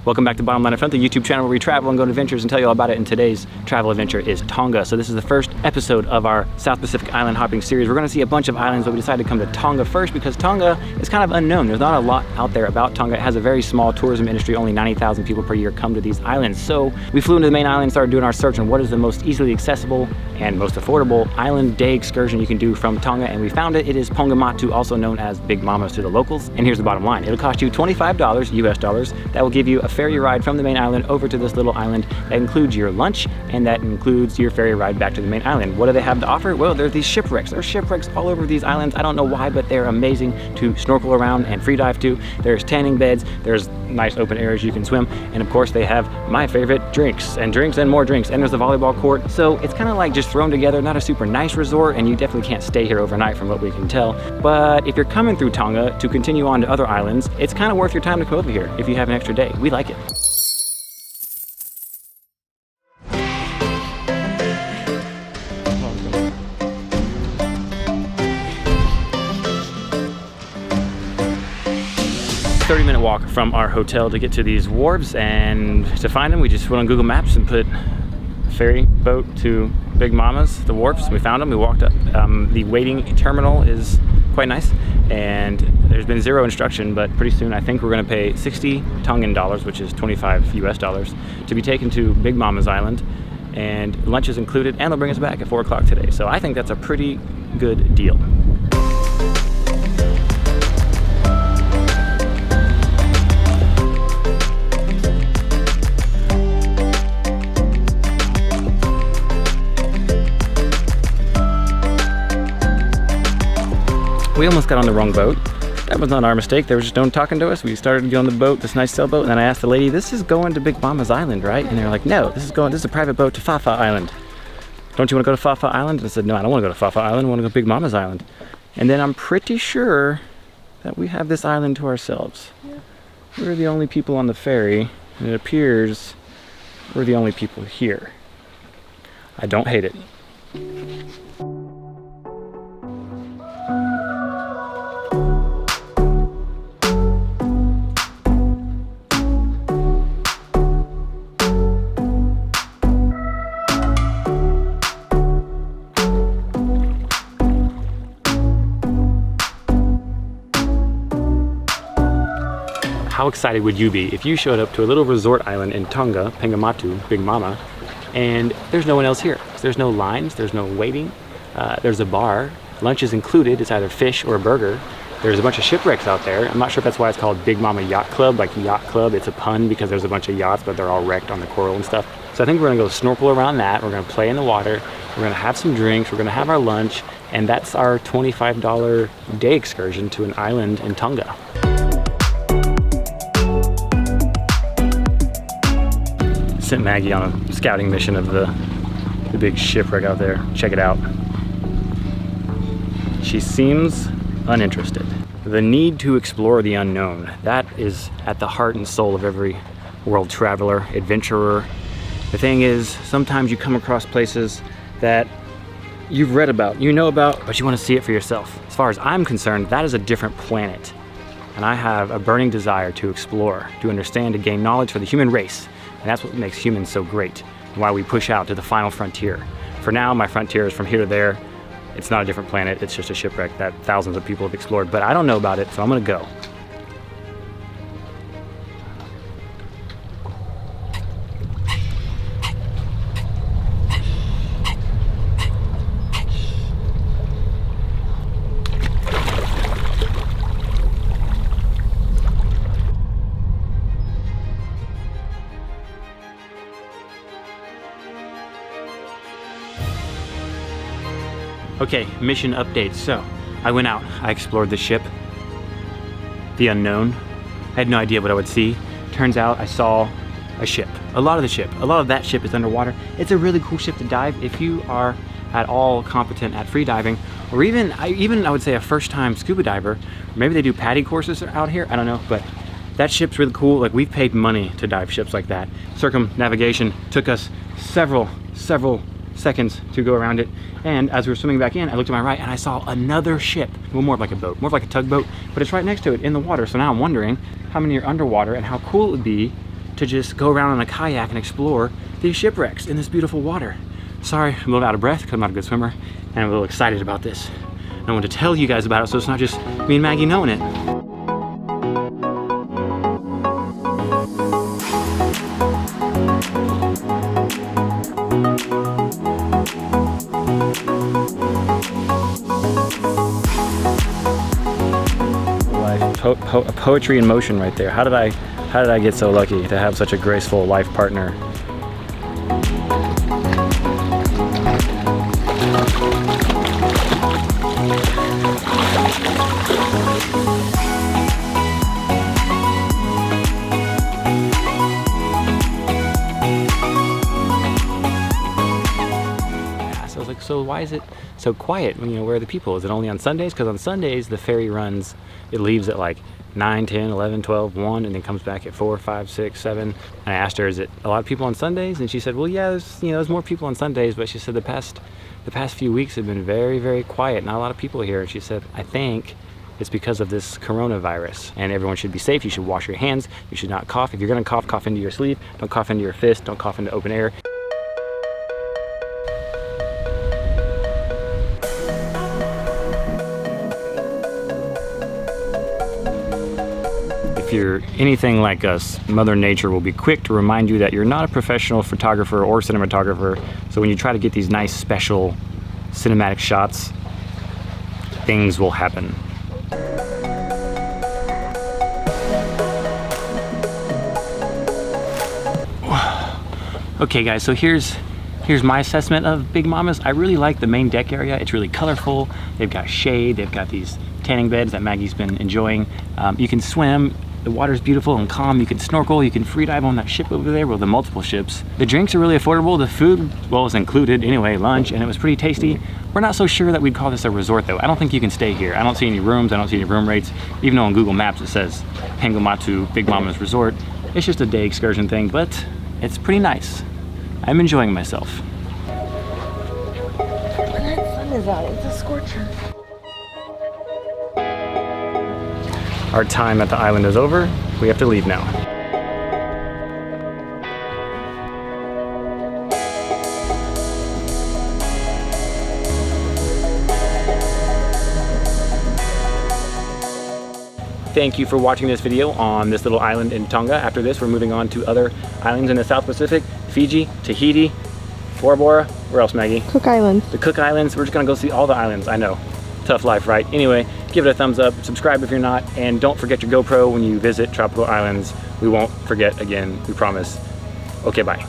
Welcome back to Bottom Line Front, the YouTube channel where we travel and go on adventures and tell you all about it. And today's travel adventure is Tonga. So this is the first episode of our South Pacific island hopping series. We're going to see a bunch of islands, but we decided to come to Tonga first because Tonga is kind of unknown. There's not a lot out there about Tonga. It has a very small tourism industry. Only 90,000 people per year come to these islands. So we flew into the main island and started doing our search on what is the most easily accessible and most affordable island day excursion you can do from Tonga. And we found it. It is Pangaimotu, also known as Big Mama's to the locals. And here's the bottom line. It'll cost you $25 US dollars. That will give you a ferry ride from the main island over to this little island. That includes your lunch and that includes your ferry ride back to the main island. What do they have to offer? Well, there's these shipwrecks. There's shipwrecks all over these islands. I don't know why, but they're amazing to snorkel around and free dive to. There's tanning beds. There's nice open areas you can swim. And of course they have my favorite drinks and more drinks. And there's a volleyball court. So it's kind of like just thrown together, not a super nice resort, and you definitely can't stay here overnight from what we can tell. But if you're coming through Tonga to continue on to other islands, it's kind of worth your time to come over here if you have an extra day. We like it. A 30-minute walk from our hotel to get to these wharves, and to find them we just went on Google Maps and put ferry boat to Big Mama's, the wharfs. We found them, we walked up. The waiting terminal is quite nice, and there's been zero instruction, but pretty soon I think we're gonna pay 60 Tongan dollars, which is 25 US dollars, to be taken to Big Mama's Island, and lunch is included, and they'll bring us back at 4 o'clock today. So I think that's a pretty good deal. We almost got on the wrong boat. That was not our mistake. They were just talking to us. We started to get on the boat, this nice sailboat, and then I asked the lady, "This is going to Big Mama's Island, right?" And they're like, "No, this is a private boat to Fafa Island. Don't you want to go to Fafa Island?" And I said, "No, I don't want to go to Fafa Island. I want to go to Big Mama's Island." And then I'm pretty sure that we have this island to ourselves. Yeah. We're the only people on the ferry, and it appears we're the only people here. I don't hate it. How excited would you be if you showed up to a little resort island in Tonga, Pangaimotu, Big Mama, and there's no one else here? There's no lines, there's no waiting, there's a bar, lunch is included, it's either fish or a burger. There's a bunch of shipwrecks out there. I'm not sure if that's why it's called Big Mama Yacht Club, like yacht club. It's a pun because there's a bunch of yachts, but they're all wrecked on the coral and stuff. So I think we're gonna go snorkel around that. We're gonna play in the water. We're gonna have some drinks. We're gonna have our lunch. And that's our $25 day excursion to an island in Tonga. Sent Maggie on a scouting mission of the big shipwreck out there. Check it out. She seems uninterested. The need to explore the unknown, that is at the heart and soul of every world traveler, adventurer. The thing is, sometimes you come across places that you've read about, you know about, but you want to see it for yourself. As far as I'm concerned, that is a different planet. And I have a burning desire to explore, to understand, to gain knowledge for the human race. And that's what makes humans so great, and why we push out to the final frontier. For now, my frontier is from here to there. It's not a different planet, it's just a shipwreck that thousands of people have explored, but I don't know about it, so I'm gonna go. Okay, mission update. So, I went out, I explored the ship, the unknown. I had no idea what I would see. Turns out I saw a ship. A lot of that ship is underwater. It's a really cool ship to dive if you are at all competent at free diving, or even I would say a first-time scuba diver. Maybe they do PADI courses out here, I don't know, but that ship's really cool. Like, we've paid money to dive ships like that. Circumnavigation took us several seconds to go around it. And as we were swimming back in, I looked to my right and I saw another ship. Well, more of like a boat, more of like a tugboat, but it's right next to it in the water. So now I'm wondering how many are underwater and how cool it would be to just go around on a kayak and explore these shipwrecks in this beautiful water. Sorry, I'm a little out of breath because I'm not a good swimmer, and I'm a little excited about this. And I want to tell you guys about it so it's not just me and Maggie knowing it. Poetry in motion right there. How did I get so lucky to have such a graceful life partner? Yeah, so I was like, so why is it so quiet when, you know, where are the people? Is it only on Sundays? Because on Sundays the ferry runs, it leaves at like 9, 10, 11, 12, 1, and then comes back at 4, 5, 6, 7. And I asked her, is it a lot of people on Sundays? And she said, well, yeah, there's more people on Sundays, but she said the past few weeks have been very, very quiet, not a lot of people here. And she said, I think it's because of this coronavirus, and everyone should be safe. You should wash your hands. You should not cough. If you're gonna cough, cough into your sleeve. Don't cough into your fist. Don't cough into open air. If you're anything like us, Mother Nature will be quick to remind you that you're not a professional photographer or cinematographer. So when you try to get these nice special cinematic shots, things will happen. Okay guys, so here's my assessment of Big Mama's. I really like the main deck area. It's really colorful. They've got shade. They've got these tanning beds that Maggie's been enjoying. You can swim. The water's beautiful and calm. You can snorkel. You can free dive on that ship over there, well, the multiple ships. The drinks are really affordable. The food, well, was included anyway, lunch, and it was pretty tasty. We're not so sure that we'd call this a resort though. I don't think you can stay here. I don't see any rooms. I don't see any room rates. Even though on Google Maps it says Pangaimotu Big Mama's Resort. It's just a day excursion thing, but it's pretty nice. I'm enjoying myself. When that sun is out, it's a scorcher. Our time at the island is over. We have to leave now. Thank you for watching this video on this little island in Tonga. After this, we're moving on to other islands in the South Pacific. Fiji, Tahiti, Bora Bora. Where else, Maggie? Cook Islands. The Cook Islands. We're just gonna go see all the islands. I know. Tough life, right? Anyway, give it a thumbs up, subscribe if you're not, and don't forget your GoPro when you visit tropical islands. We won't forget again, we promise. Okay, bye.